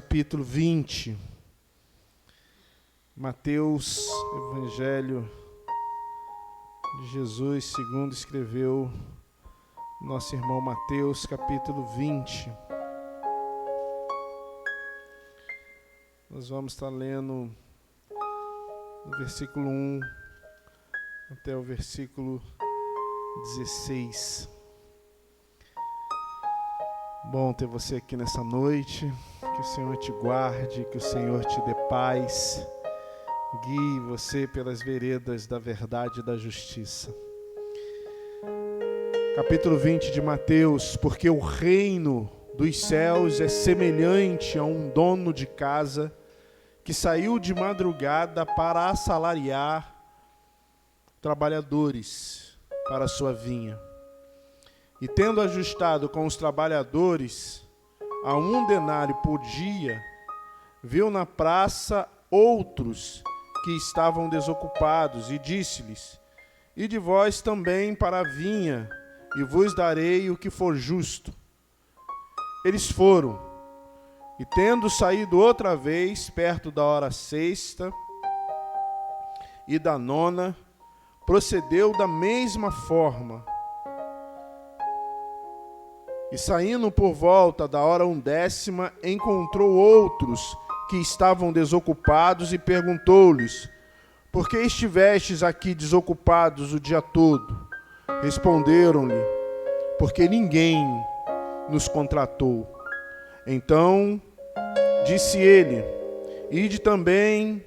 Capítulo 20. Mateus, Evangelho de Jesus, segundo escreveu nosso irmão Mateus, capítulo 20. Nós vamos estar lendo do versículo 1 até o versículo 16. Bom ter você aqui nessa noite. Que o Senhor te guarde, que o Senhor te dê paz, guie você pelas veredas da verdade e da justiça. Capítulo 20 de Mateus. Porque o reino dos céus é semelhante a um dono de casa que saiu de madrugada para assalariar trabalhadores para a sua vinha. E tendo ajustado com os trabalhadores a 1 denário por dia, viu na praça outros que estavam desocupados e disse-lhes: Ide vós também para a vinha, e vos darei o que for justo. Eles foram, e tendo saído outra vez, perto da hora 6ª e da 9ª, procedeu da mesma forma. E saindo por volta da hora 10ª, encontrou outros que estavam desocupados e perguntou-lhes: Por que estivestes aqui desocupados o dia todo? Responderam-lhe: Porque ninguém nos contratou. Então disse ele: Ide também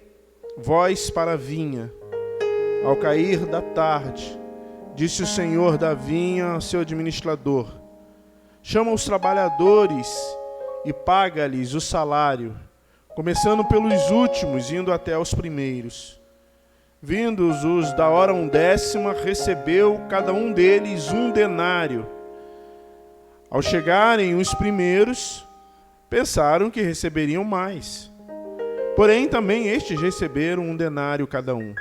vós para a vinha. Ao cair da tarde, disse o senhor da vinha ao seu administrador: Chama os trabalhadores e paga-lhes o salário, começando pelos últimos, indo até os primeiros. Vindos os da hora 10ª, recebeu cada um deles 1 denário. Ao chegarem os primeiros, pensaram que receberiam mais. Porém, também estes receberam 1 denário cada um.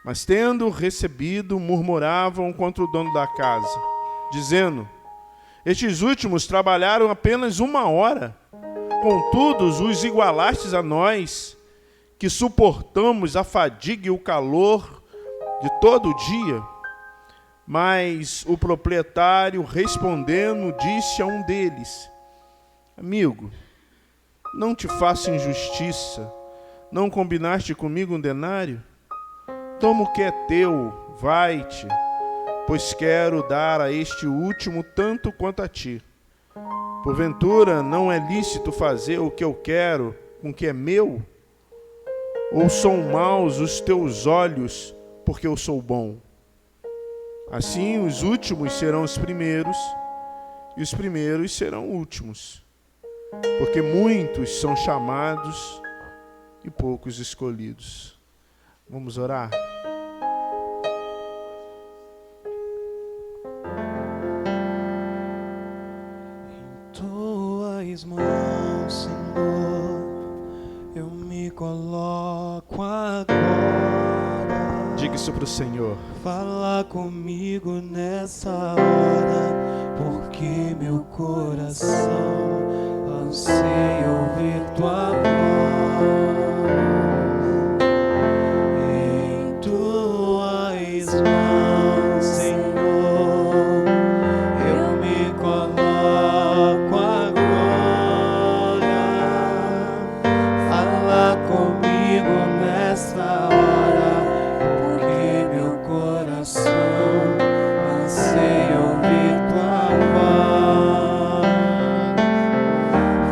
Mas, tendo recebido, murmuravam contra o dono da casa, dizendo: Estes últimos trabalharam apenas 1 hora, contudo os igualastes a nós, que suportamos a fadiga e o calor de todo o dia. Mas o proprietário, respondendo, disse a um deles: Amigo, não te faço injustiça, não combinaste comigo 1 denário? Toma o que é teu, vai-te, pois quero dar a este último tanto quanto a ti. Porventura, não é lícito fazer o que eu quero com o que é meu? Ou são maus os teus olhos, porque eu sou bom? Assim, os últimos serão os primeiros, e os primeiros serão últimos. Porque muitos são chamados e poucos escolhidos. Vamos orar? Mãos, Senhor, eu me coloco agora. Diga isso para o Senhor. Fala comigo nessa hora, porque meu coração anseia ouvir tua voz. Em tuas mãos, Senhor, eu me coloco nessa hora, porque meu coração anseia ouvir tua voz.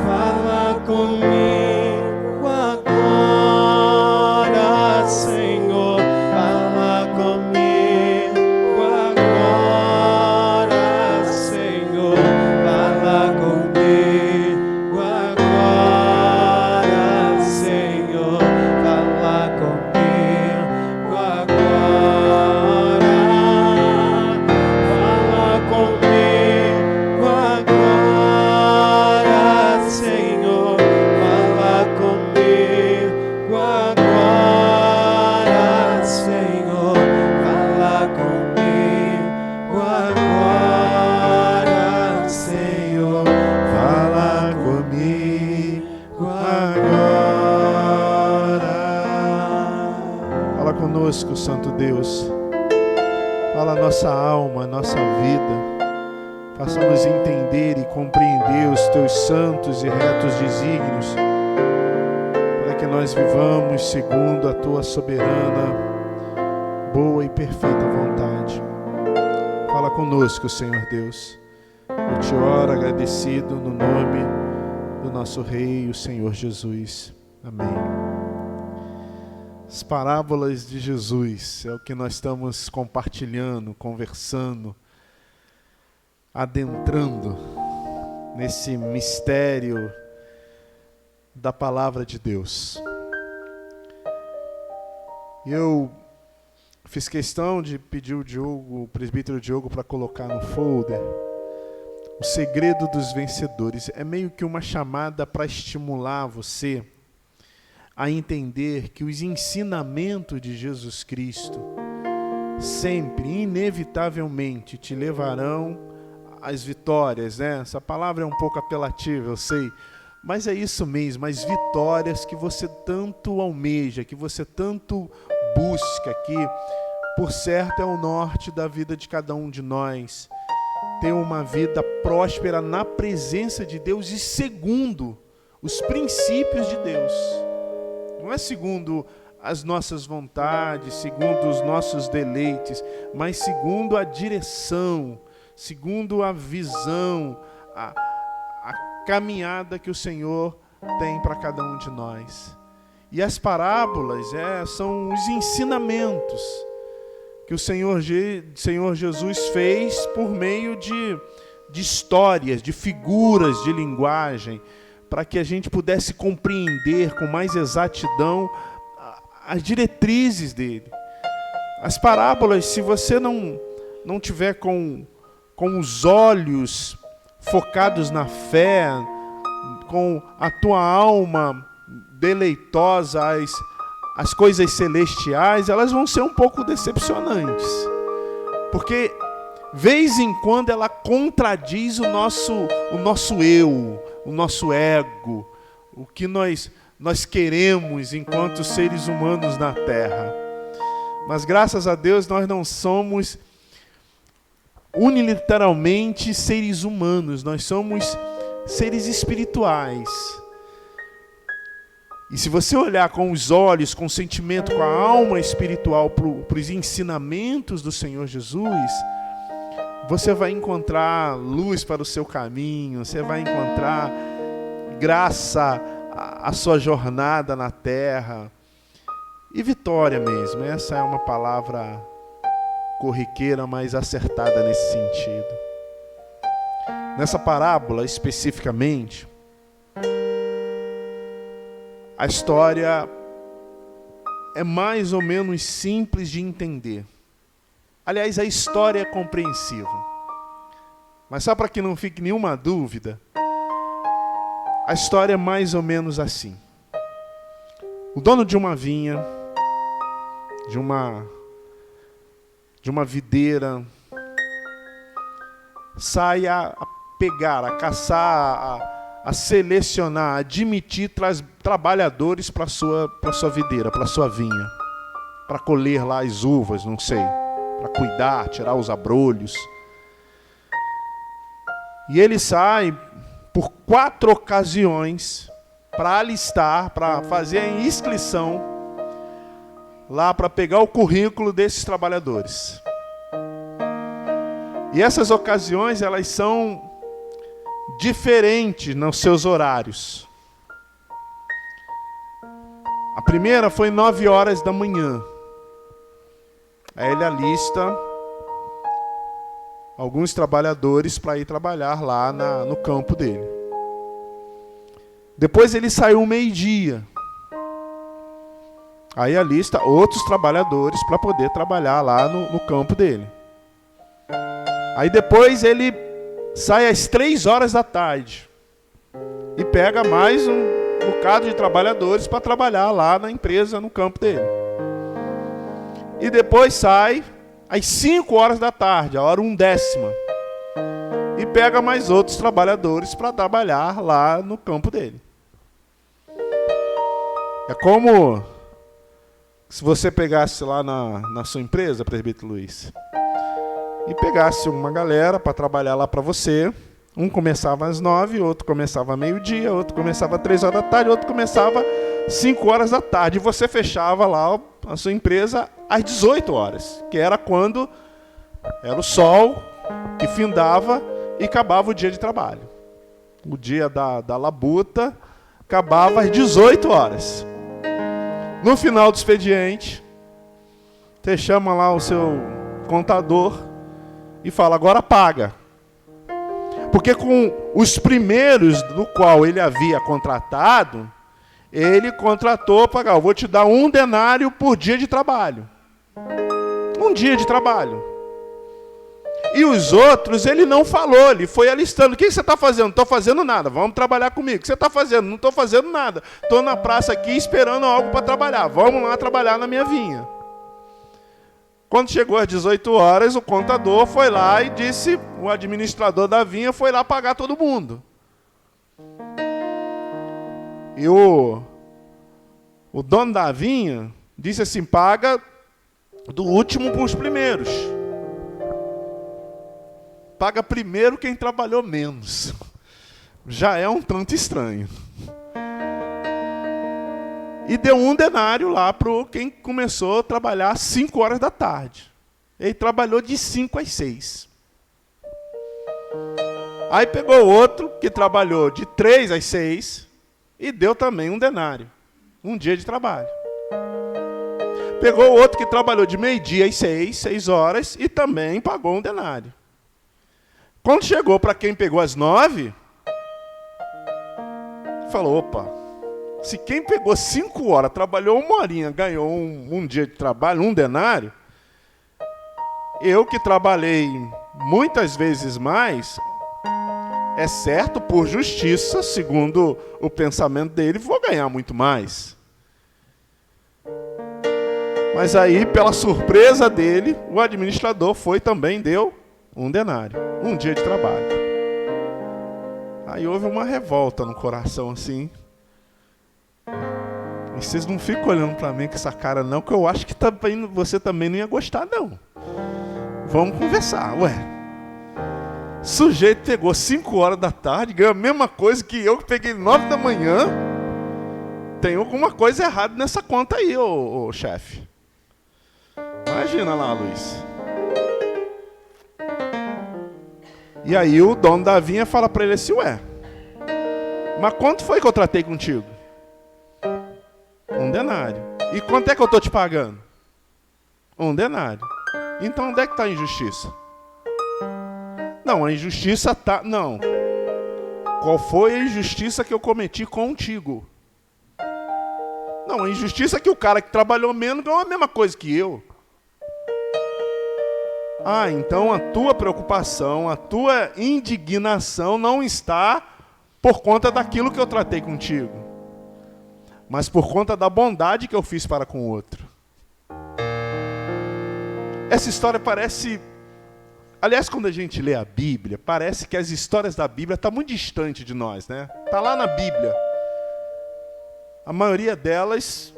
Fala comigo agora, Senhor. Fala comigo agora, Senhor. Fala comigo agora, Senhor. Fala comigo agora, fala comigo agora, Senhor, conosco, Santo Deus. Fala a nossa alma, a nossa vida. Faça-nos entender e compreender os teus santos e retos desígnios, para que nós vivamos segundo a tua soberana, boa e perfeita vontade. Fala conosco, Senhor Deus. Eu te oro agradecido no nome do nosso Rei, o Senhor Jesus. Amém. As parábolas de Jesus é o que nós estamos compartilhando, conversando, adentrando nesse mistério da palavra de Deus. Eu fiz questão de pedir o presbítero Diogo para colocar no folder o segredo dos vencedores. É meio que uma chamada para estimular você a entender que os ensinamentos de Jesus Cristo sempre, inevitavelmente, te levarão às vitórias, né? Essa palavra é um pouco apelativa, eu sei, mas é isso mesmo, as vitórias que você tanto almeja, que você tanto busca, que por certo é o norte da vida de cada um de nós. Ter uma vida próspera na presença de Deus e segundo os princípios de Deus. Não é segundo as nossas vontades, segundo os nossos deleites, mas segundo a direção, segundo a visão, a caminhada que o Senhor tem para cada um de nós. E as parábolas são os ensinamentos que o Senhor Jesus fez por meio de histórias, de figuras de linguagem, para que a gente pudesse compreender com mais exatidão as diretrizes dele. As parábolas, se você não tiver com os olhos focados na fé, com a tua alma deleitosa as coisas celestiais, elas vão ser um pouco decepcionantes. Porque, vez em quando, ela contradiz o nosso eu, o nosso ego, o que nós queremos enquanto seres humanos na Terra. Mas, graças a Deus, nós não somos unilateralmente seres humanos, nós somos seres espirituais. E se você olhar com os olhos, com o sentimento, com a alma espiritual para os ensinamentos do Senhor Jesus, você vai encontrar luz para o seu caminho, você vai encontrar graça à sua jornada na terra e vitória mesmo. Essa é uma palavra corriqueira, mas acertada nesse sentido. Nessa parábola, especificamente, a história é mais ou menos simples de entender. Aliás, a história é compreensiva. Mas só para que não fique nenhuma dúvida, a história é mais ou menos assim. O dono de uma vinha, de uma videira, sai a pegar, a caçar, a selecionar, a admitir trabalhadores para sua videira, para sua vinha, para colher lá as uvas, não sei, para cuidar, tirar os abrolhos. E ele sai por 4 ocasiões para alistar, para fazer a inscrição lá, para pegar o currículo desses trabalhadores. E essas ocasiões, elas são diferentes nos seus horários. A primeira foi 9 horas da manhã. Aí ele alista alguns trabalhadores para ir trabalhar lá no campo dele. Depois ele saiu 12:00. Aí alista outros trabalhadores para poder trabalhar lá no campo dele. Aí depois ele sai às 3 da tarde e pega mais um bocado de trabalhadores para trabalhar lá na empresa, no campo dele. E depois sai às 5 da tarde, a hora 1/10, e pega mais outros trabalhadores para trabalhar lá no campo dele. É como se você pegasse lá na sua empresa, presbítero Luiz, e pegasse uma galera para trabalhar lá para você, um começava às 9, outro começava a meio-dia, outro começava às 3 horas da tarde, outro começava às 5 horas da tarde. E você fechava lá a sua empresa às 18 horas, que era quando era o sol que findava e acabava o dia de trabalho. O dia da labuta acabava às 18 horas. No final do expediente, você chama lá o seu contador e fala, agora paga. Porque com os primeiros do qual ele havia contratado, ele contratou, pagar, eu vou te dar 1 denário por dia de trabalho. 1 dia de trabalho. E os outros ele não falou, ele foi alistando. O que você está fazendo? Não estou fazendo nada, vamos trabalhar comigo. O que você está fazendo? Não estou fazendo nada. Estou na praça aqui esperando algo para trabalhar. Vamos lá trabalhar na minha vinha. Quando chegou às 18 horas, o contador foi lá e disse, o administrador da vinha foi lá pagar todo mundo. E o dono da vinha disse assim, paga do último para os primeiros. Paga primeiro quem trabalhou menos. Já é um tanto estranho. E deu 1 denário lá para quem começou a trabalhar às 5 horas da tarde. Ele trabalhou de 5 às 6. Aí pegou outro que trabalhou de 3 às 6 e deu também 1 denário. 1 dia de trabalho. Pegou outro que trabalhou de meio-dia às 6 horas, e também pagou 1 denário. Quando chegou para quem pegou às 9, falou, opa, se quem pegou 5 horas, trabalhou 1 horinha, ganhou um dia de trabalho, 1 denário, eu que trabalhei muitas vezes mais, é certo, por justiça, segundo o pensamento dele, vou ganhar muito mais. Mas aí, pela surpresa dele, o administrador foi também, deu 1 denário, 1 dia de trabalho. Aí houve uma revolta no coração assim. E vocês não ficam olhando para mim com essa cara não, que eu acho que também, você também não ia gostar não. Vamos conversar, ué. Sujeito pegou 5 horas da tarde, ganhou a mesma coisa que eu, que peguei 9 da manhã. Tem alguma coisa errada nessa conta aí, ô chefe. Imagina lá, Luiz. E aí o dono da vinha fala para ele assim, ué, mas quanto foi que eu tratei contigo? 1 denário. E quanto é que eu estou te pagando? 1 denário. Então onde é que está a injustiça? Não, a injustiça está... Não. Qual foi a injustiça que eu cometi contigo? Não, a injustiça é que o cara que trabalhou menos ganhou a mesma coisa que eu. Ah, então a tua preocupação, a tua indignação não está por conta daquilo que eu tratei contigo, mas por conta da bondade que eu fiz para com o outro. Essa história parece... Aliás, quando a gente lê a Bíblia, parece que as histórias da Bíblia estão muito distantes de nós, né? Está lá na Bíblia. A maioria delas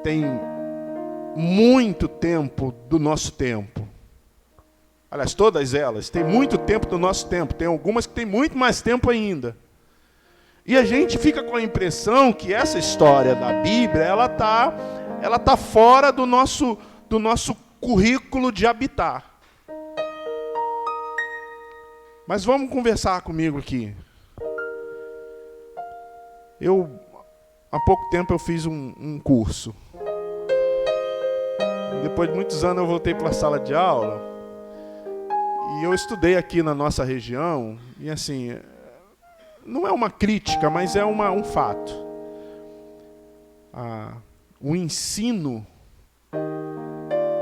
tem muito tempo do nosso tempo. Aliás, todas elas têm muito tempo do nosso tempo. Tem algumas que têm muito mais tempo ainda. E a gente fica com a impressão que essa história da Bíblia, ela tá fora do nosso currículo de habitar. Mas vamos conversar comigo aqui. Há pouco tempo eu fiz um curso. Depois de muitos anos eu voltei para a sala de aula. E eu estudei aqui na nossa região. E assim, não é uma crítica, mas é um fato. O ensino,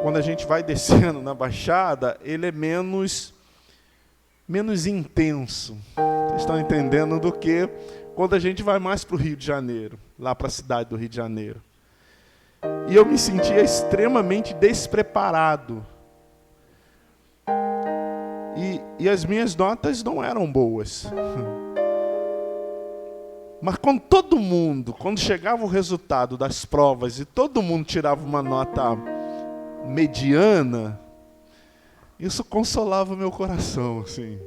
quando a gente vai descendo na Baixada, ele é menos intenso. Vocês estão entendendo do que quando a gente vai mais para o Rio de Janeiro, lá para a cidade do Rio de Janeiro. E eu me sentia extremamente despreparado. E as minhas notas não eram boas. Mas quando chegava o resultado das provas e todo mundo tirava uma nota mediana, isso consolava o meu coração, assim.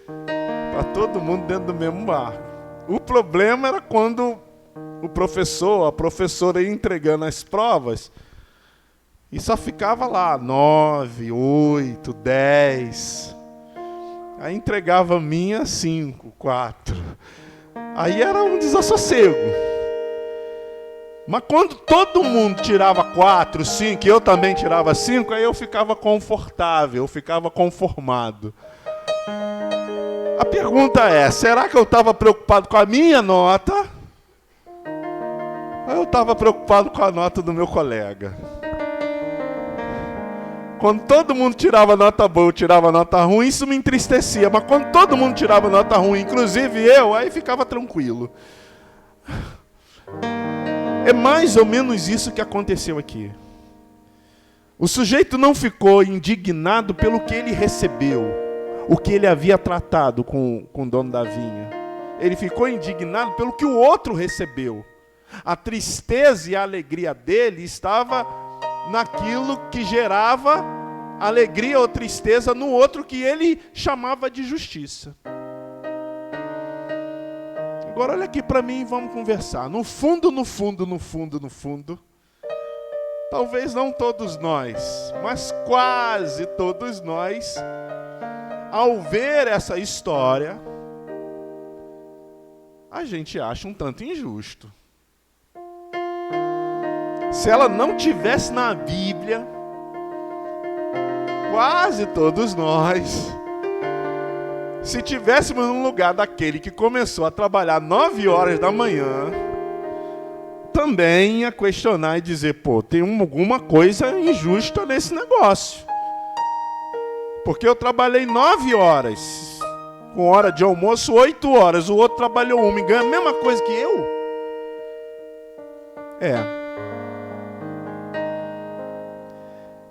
Tá todo mundo dentro do mesmo barco. O problema era quando o professor, a professora ia entregando as provas e só ficava lá 9, 8, 10. Aí entregava a minha 5, 4. Aí era um desassossego. Mas quando todo mundo tirava 4, 5, e eu também tirava 5, aí eu ficava confortável, eu ficava conformado. A pergunta é, será que eu estava preocupado com a minha nota? Ou eu estava preocupado com a nota do meu colega? Quando todo mundo tirava nota boa, eu tirava nota ruim, isso me entristecia. Mas quando todo mundo tirava nota ruim, inclusive eu, aí ficava tranquilo. É mais ou menos isso que aconteceu aqui. O sujeito não ficou indignado pelo que ele recebeu, o que ele havia tratado com o dono da vinha. Ele ficou indignado pelo que o outro recebeu. A tristeza e a alegria dele estava naquilo que gerava alegria ou tristeza no outro que ele chamava de justiça. Agora olha aqui para mim e vamos conversar. No fundo, talvez não todos nós, mas quase todos nós, ao ver essa história, a gente acha um tanto injusto. Se ela não tivesse na Bíblia, quase todos nós, se tivéssemos no lugar daquele que começou a trabalhar 9 horas da manhã, também ia questionar e dizer, pô, tem alguma coisa injusta nesse negócio. Porque eu trabalhei 9 horas, com hora de almoço 8 horas, o outro trabalhou 1 e ganha a mesma coisa que eu?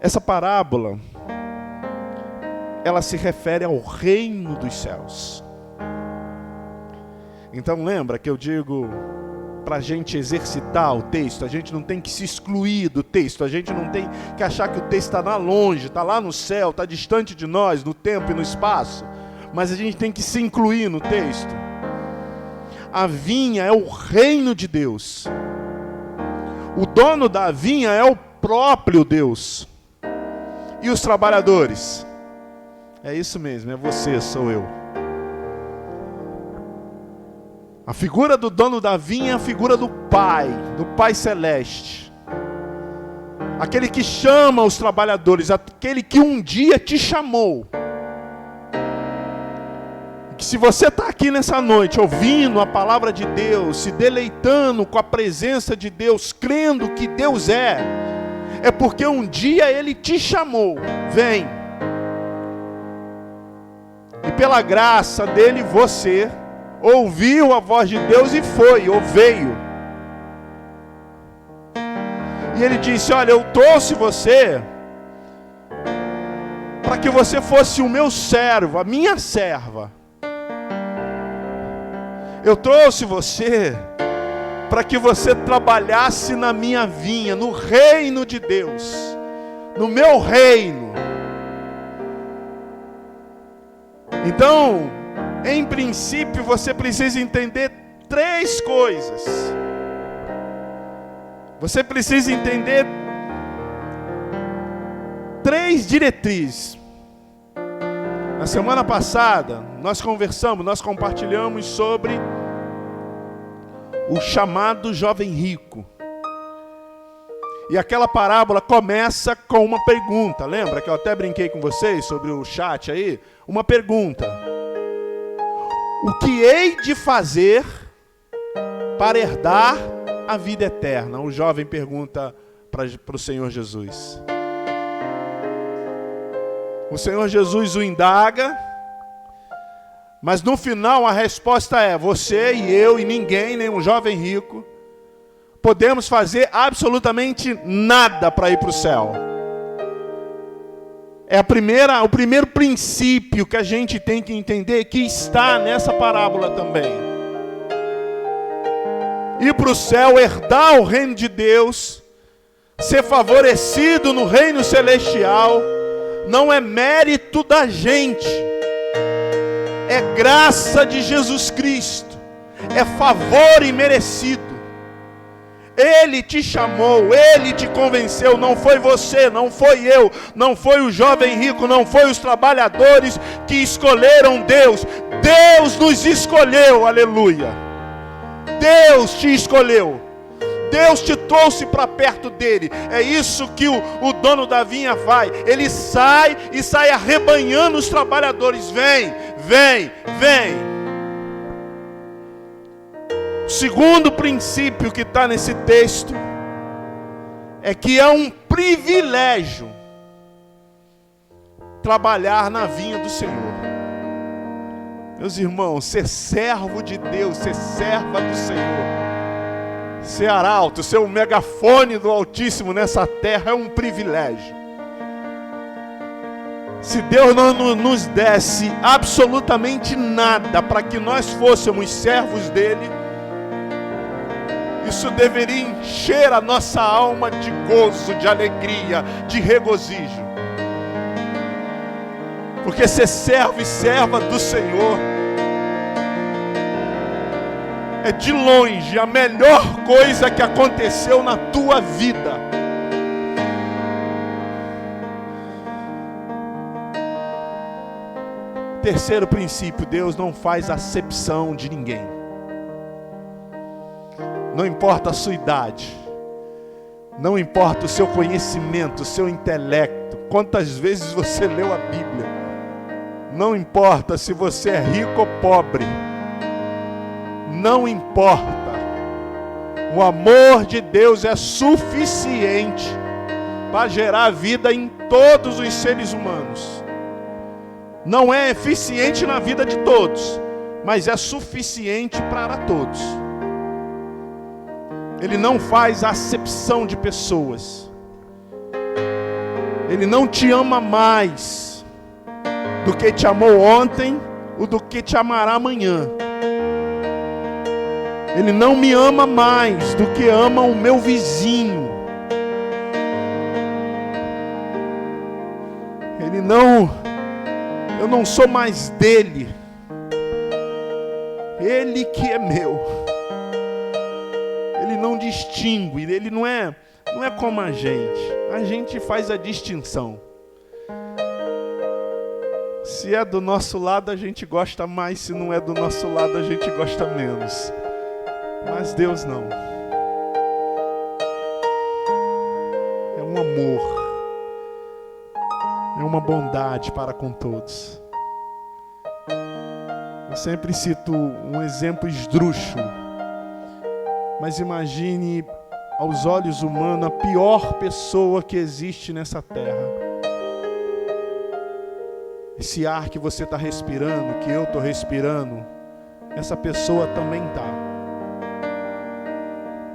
Essa parábola, ela se refere ao reino dos céus. Então lembra que eu digo para a gente exercitar o texto, a gente não tem que se excluir do texto, a gente não tem que achar que o texto está lá longe, está lá no céu, está distante de nós, no tempo e no espaço, mas a gente tem que se incluir no texto. A vinha é o reino de Deus. O dono da vinha é o próprio Deus. E os trabalhadores? É isso mesmo, é você, sou eu. A figura do dono da vinha é a figura do Pai Celeste. Aquele que chama os trabalhadores, aquele que um dia te chamou. Que se você está aqui nessa noite, ouvindo a palavra de Deus, se deleitando com a presença de Deus, crendo que Deus é porque um dia Ele te chamou, vem. E pela graça dele, você ouviu a voz de Deus e foi, ou veio. E Ele disse, olha, eu trouxe você para que você fosse o meu servo, a minha serva. Eu trouxe você para que você trabalhasse na minha vinha, no reino de Deus, no meu reino. Então, em princípio, você precisa entender 3 coisas. Você precisa entender 3 diretrizes. Na semana passada, nós compartilhamos sobre o chamado jovem rico. E aquela parábola começa com uma pergunta. Lembra que eu até brinquei com vocês sobre o chat aí? Uma pergunta. O que hei de fazer para herdar a vida eterna? O jovem pergunta para o Senhor Jesus. O Senhor Jesus o indaga, mas no final a resposta é: você e eu e ninguém, nem um jovem rico, podemos fazer absolutamente nada para ir para o céu. É o primeiro princípio que a gente tem que entender, que está nessa parábola também. ir para o céu, herdar o reino de Deus, ser favorecido no reino celestial, não é mérito da gente, é graça de Jesus Cristo, é favor imerecido. Ele te chamou, Ele te convenceu, não foi você, não foi eu, não foi o jovem rico, não foi os trabalhadores que escolheram Deus. Deus nos escolheu, aleluia. Deus te escolheu. Deus te trouxe para perto dele. É isso que o dono da vinha faz. Ele sai e sai arrebanhando os trabalhadores. Vem, vem, vem. O segundo princípio que está nesse texto é que é um privilégio trabalhar na vinha do Senhor. Meus irmãos, ser servo de Deus, ser serva do Senhor, ser arauto, ser o megafone do Altíssimo nessa terra é um privilégio. Se Deus não nos desse absolutamente nada para que nós fôssemos servos dele, isso deveria encher a nossa alma de gozo, de alegria, de regozijo. Porque ser servo e serva do Senhor é de longe a melhor coisa que aconteceu na tua vida. Terceiro princípio, Deus não faz acepção de ninguém. Não importa a sua idade, não importa o seu conhecimento, o seu intelecto, quantas vezes você leu a Bíblia, não importa se você é rico ou pobre, não importa, o amor de Deus é suficiente para gerar vida em todos os seres humanos. Não é eficiente na vida de todos, mas é suficiente para todos. Ele não faz acepção de pessoas. Ele não te ama mais do que te amou ontem ou do que te amará amanhã. Ele não me ama mais do que ama o meu vizinho. Eu não sou mais dele. Ele que é meu. Ele não distingue, ele não é como a gente faz a distinção. Se é do nosso lado a gente gosta mais, se não é do nosso lado a gente gosta menos. Mas Deus não. É um amor, é uma bondade para com todos. Eu sempre cito um exemplo esdrúxulo, mas imagine aos olhos humanos a pior pessoa que existe nessa terra. Esse ar que você está respirando, que eu estou respirando, essa pessoa também está.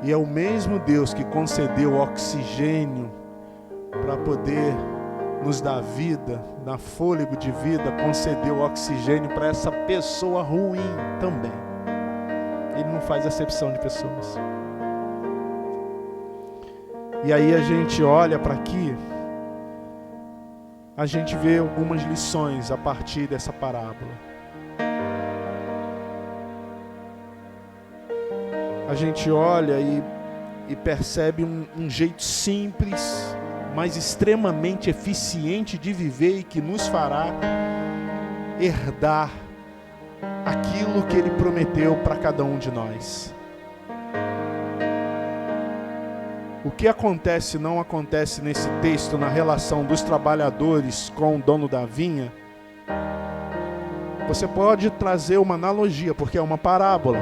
E é o mesmo Deus que concedeu oxigênio para poder nos dar vida, dar fôlego de vida, concedeu oxigênio para essa pessoa ruim também. Ele não faz acepção de pessoas. E aí a gente olha para aqui, a gente vê algumas lições a partir dessa parábola. A gente olha e percebe um jeito simples, mas extremamente eficiente de viver e que nos fará herdar aquilo que Ele prometeu para cada um de nós. O que acontece não acontece nesse texto, na relação dos trabalhadores com o dono da vinha. Você pode trazer uma analogia, porque é uma parábola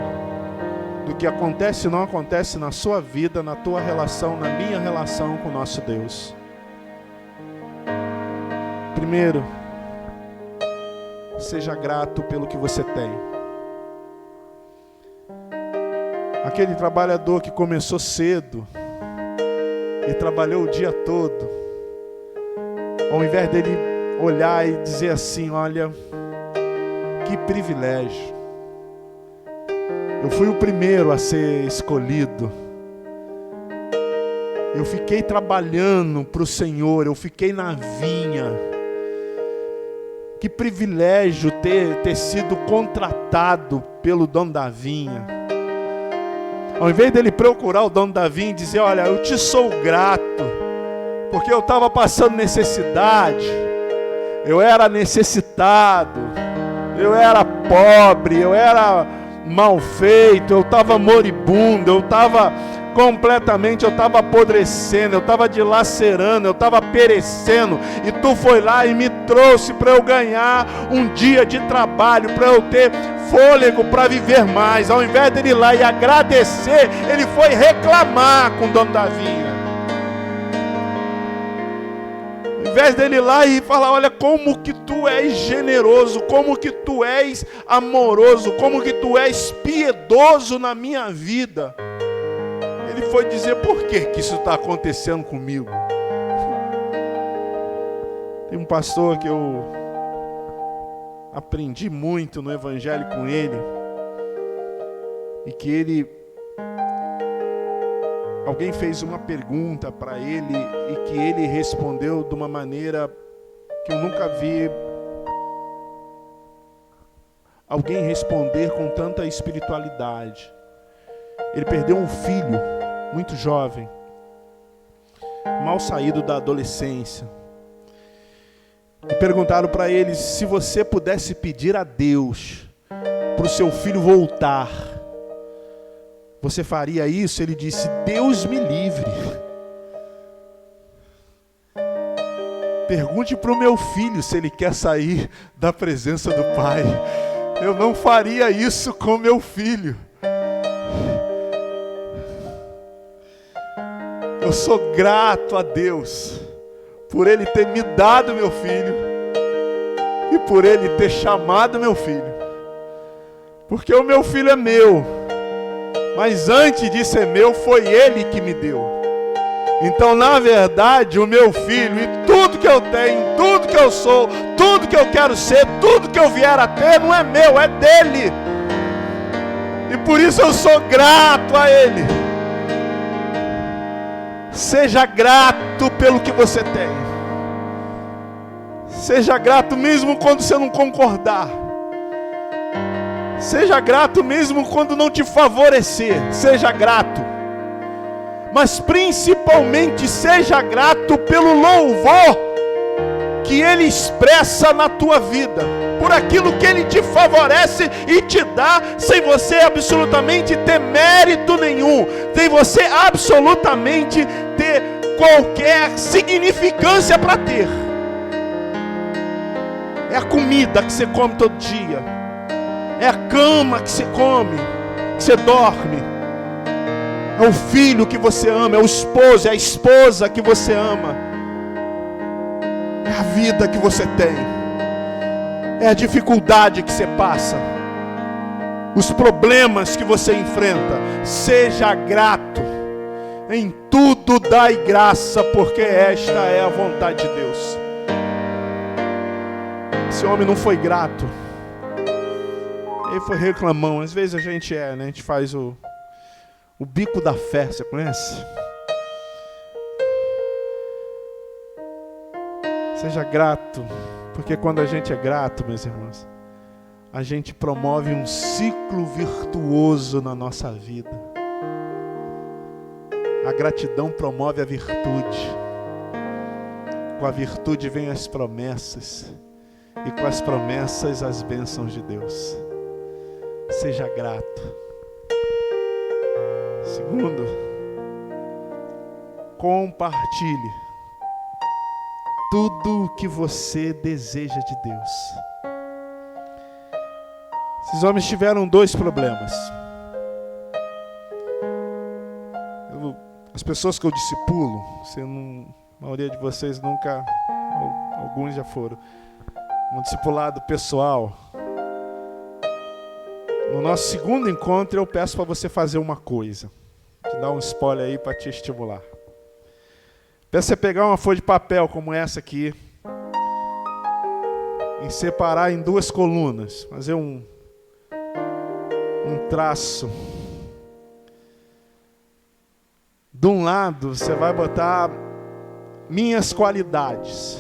do que acontece e não acontece na sua vida, na tua relação, na minha relação com o nosso Deus. Primeiro, seja grato pelo que você tem. Aquele trabalhador que começou cedo e trabalhou o dia todo, ao invés dele olhar e dizer assim: olha, que privilégio, Eu fui o primeiro a ser escolhido. Eu fiquei trabalhando para o Senhor, eu fiquei na vinha. Que privilégio ter sido contratado pelo dono da vinha. Ao invés dele procurar o dono da vinha e dizer, olha, eu te sou grato, porque eu estava passando necessidade, eu era necessitado, eu era pobre, eu era mal feito, eu estava moribundo, eu estava apodrecendo, eu estava dilacerando, eu estava perecendo, e tu foi lá e me trouxe para eu ganhar um dia de trabalho, para eu ter fôlego para viver mais. Ao invés dele ir lá e agradecer, ele foi reclamar com o dono da vinha. Ao invés dele ir lá e falar, olha como que tu és generoso, como que tu és amoroso, como que tu és piedoso na minha vida, ele foi dizer, por que isso está acontecendo comigo? Tem um pastor que eu aprendi muito no evangelho com ele, e que alguém fez uma pergunta para ele, e que ele respondeu de uma maneira que eu nunca vi alguém responder com tanta espiritualidade. Ele perdeu um filho muito jovem, mal saído da adolescência. E perguntaram para ele, se você pudesse pedir a Deus para o seu filho voltar, você faria isso? Ele disse, Deus me livre. Pergunte para o meu filho se ele quer sair da presença do Pai. Eu não faria isso com meu filho. Eu sou grato a Deus por Ele ter me dado meu filho e por Ele ter chamado meu filho. Porque o meu filho é meu, mas antes de ser meu, foi Ele que me deu. Então, na verdade, o meu filho e tudo que eu tenho, tudo que eu sou, tudo que eu quero ser, tudo que eu vier a ter, não é meu, é dele. E por isso eu sou grato a Ele. Seja grato pelo que você tem. Seja grato mesmo quando você não concordar. Seja grato mesmo quando não te favorecer. Seja grato. Mas principalmente seja grato pelo louvor que Ele expressa na tua vida, por aquilo que Ele te favorece e te dá, sem você absolutamente ter mérito nenhum, sem você absolutamente ter qualquer significância para ter. É a comida que você come todo dia, é a cama que você come, que você dorme, é o filho que você ama, é o esposo, é a esposa que você ama, é a vida que você tem, é a dificuldade que você passa, os problemas que você enfrenta. Seja grato, em tudo dai graça, porque esta é a vontade de Deus. Esse homem não foi grato, ele foi reclamão. Às vezes a gente né? A gente faz o bico da fé, você conhece? Seja grato, porque quando a gente é grato, meus irmãos, a gente promove um ciclo virtuoso na nossa vida. A gratidão promove a virtude. Com a virtude vem as promessas, e com as promessas as bênçãos de Deus. Seja grato. Segundo, compartilhe tudo o que você deseja de Deus. Esses homens tiveram dois problemas. As pessoas que eu discipulo, a maioria de vocês nunca, alguns já foram, um discipulado pessoal. No nosso segundo encontro, eu peço para você fazer uma coisa. Te dar um spoiler aí para te estimular. Peço você pegar uma folha de papel como essa aqui, e separar em duas colunas. Fazer um um traço. De um lado, você vai botar minhas qualidades.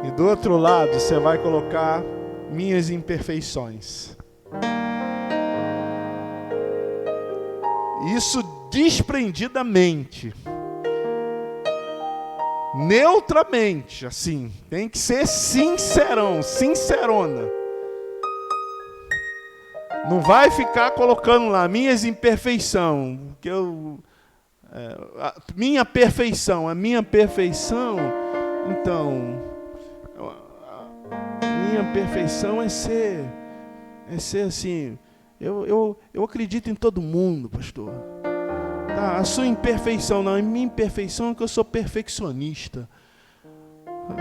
E do outro lado, você vai colocar minhas imperfeições. Isso desprendidamente. Neutramente, assim. Tem que ser sincerão, sincerona. Não vai ficar colocando lá minhas imperfeições. Que minha perfeição, a minha perfeição. Então, minha perfeição é ser assim. Eu acredito em todo mundo, pastor. Tá, a sua imperfeição não, a minha imperfeição é que eu sou perfeccionista.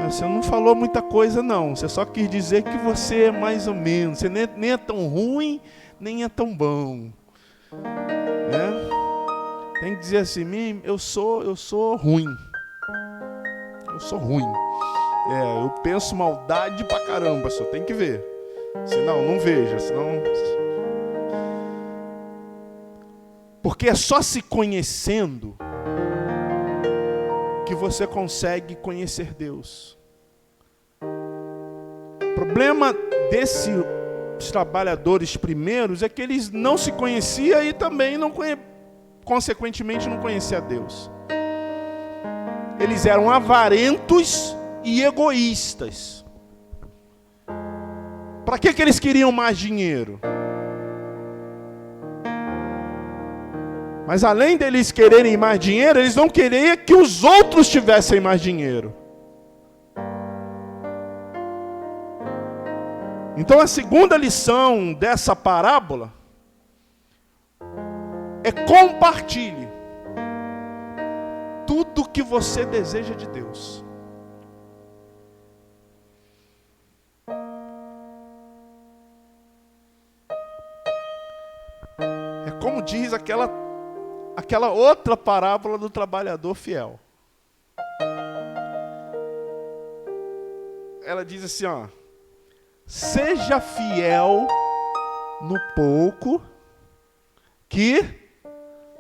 Você não falou muita coisa não, você só quis dizer que você é mais ou menos, você nem é tão ruim, nem é tão bom. Né? Tem que dizer assim, eu sou ruim. Eu sou ruim. Eu penso maldade pra caramba, só tem que ver. Senão, não veja, senão... Porque é só se conhecendo que você consegue conhecer Deus. O problema desses trabalhadores primeiros é que eles não se conheciam e também, consequentemente, não conheciam Deus. Eles eram avarentos e egoístas. Para que eles queriam mais dinheiro? Mas além deles quererem mais dinheiro, eles não queriam que os outros tivessem mais dinheiro. Então a segunda lição dessa parábola é compartilhe tudo que você deseja de Deus. É como diz aquela outra parábola do trabalhador fiel. Ela diz assim, ó: seja fiel no pouco, que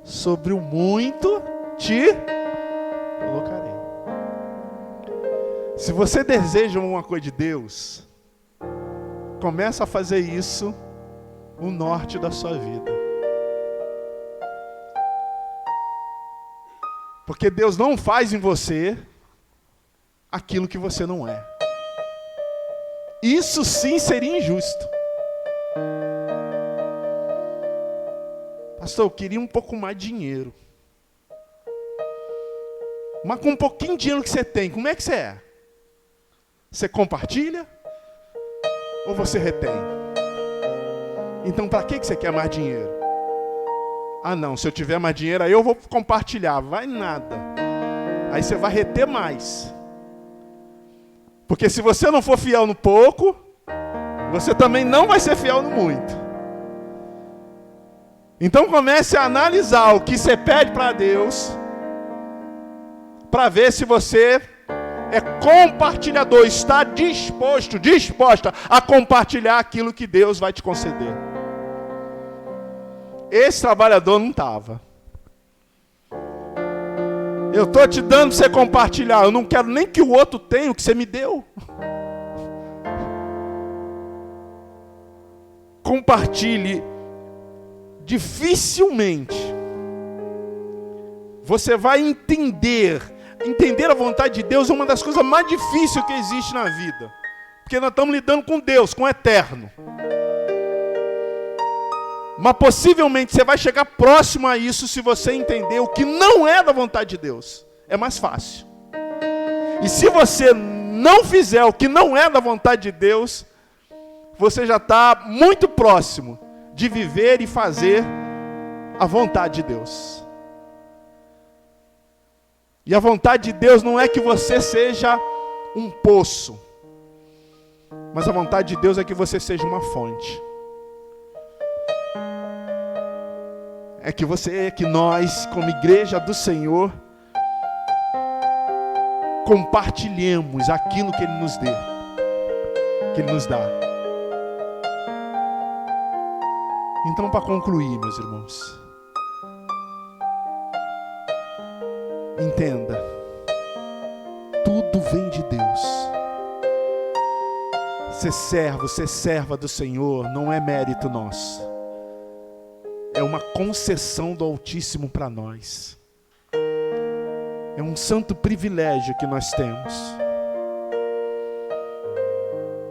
sobre o muito te colocarei. Se você deseja uma coisa de Deus, começa a fazer isso no norte da sua vida. Porque Deus não faz em você aquilo que você não é. Isso sim seria injusto. Pastor, eu queria um pouco mais de dinheiro. Mas com um pouquinho de dinheiro que você tem, como é que você é? Você compartilha? Ou você retém? Então para que você quer mais dinheiro? Ah não, se eu tiver mais dinheiro aí eu vou compartilhar. Vai nada. Aí você vai reter mais. Porque se você não for fiel no pouco, você também não vai ser fiel no muito. Então comece a analisar o que você pede para Deus, para ver se você é compartilhador, está disposta a compartilhar aquilo que Deus vai te conceder. Esse trabalhador não estava. Eu estou te dando para você compartilhar. Eu não quero nem que o outro tenha o que você me deu. Compartilhe. Dificilmente você vai entender. Entender a vontade de Deus é uma das coisas mais difíceis que existe na vida. Porque nós estamos lidando com Deus, com o eterno. Mas possivelmente você vai chegar próximo a isso se você entender o que não é da vontade de Deus. É mais fácil. E se você não fizer o que não é da vontade de Deus, você já está muito próximo de viver e fazer a vontade de Deus. E a vontade de Deus não é que você seja um poço, mas a vontade de Deus é que você seja uma fonte. É que nós, como igreja do Senhor, compartilhemos aquilo que Ele nos dê, que Ele nos dá. Então, para concluir, meus irmãos, entenda, tudo vem de Deus. Ser servo, ser serva do Senhor não é mérito nosso. É uma concessão do Altíssimo para nós. É um santo privilégio que nós temos.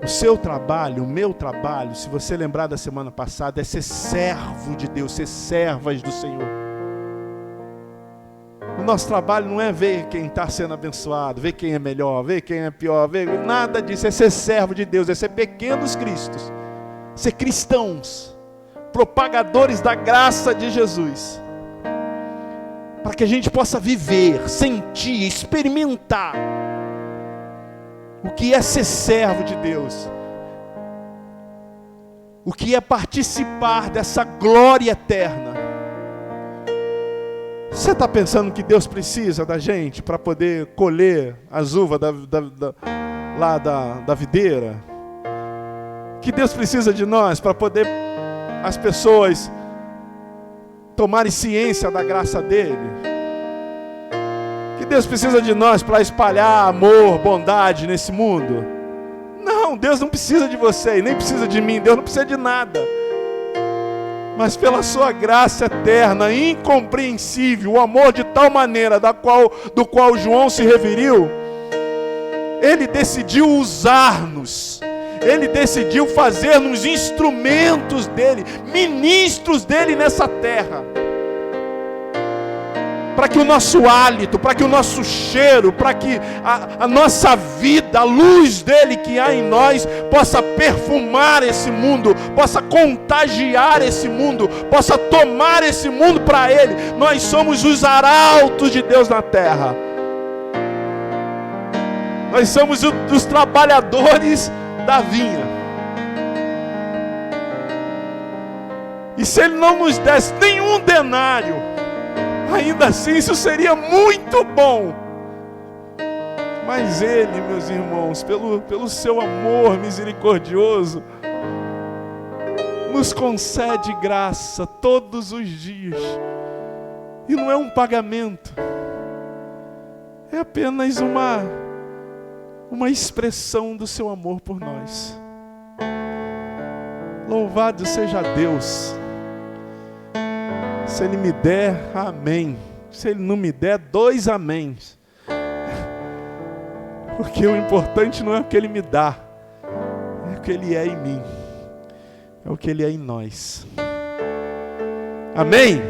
O seu trabalho, o meu trabalho, se você lembrar da semana passada, é ser servo de Deus, ser servas do Senhor. O nosso trabalho não é ver quem está sendo abençoado, ver quem é melhor, ver quem é pior, ver nada disso. É ser servo de Deus, é ser pequenos cristos, ser cristãos, propagadores da graça de Jesus, para que a gente possa viver, sentir, experimentar o que é ser servo de Deus, o que é participar dessa glória eterna. Você está pensando que Deus precisa da gente para poder colher as uvas lá da videira? Que Deus precisa de nós para poder as pessoas tomarem ciência da graça dele? Que Deus precisa de nós para espalhar amor, bondade nesse mundo? Não, Deus não precisa de você e nem precisa de mim. Deus não precisa de nada. Mas pela sua graça eterna, incompreensível, o amor de tal maneira do qual João se referiu, ele decidiu usar-nos. Ele decidiu fazer-nos instrumentos dele, ministros dele nessa terra. Para que o nosso hálito, para que o nosso cheiro, para que a nossa vida, a luz dele que há em nós, possa perfumar esse mundo, possa contagiar esse mundo, possa tomar esse mundo para ele. Nós somos os arautos de Deus na terra. Nós somos os trabalhadores da vinha. E se ele não nos desse nenhum denário, ainda assim isso seria muito bom. Mas ele, meus irmãos, pelo seu amor misericordioso, nos concede graça todos os dias. E não é um pagamento, é apenas uma expressão do seu amor por nós. Louvado seja Deus. Se ele me der, amém. Se ele não me der, 2 améns. Porque o importante não é o que ele me dá, é o que ele é em mim, é o que ele é em nós. Amém?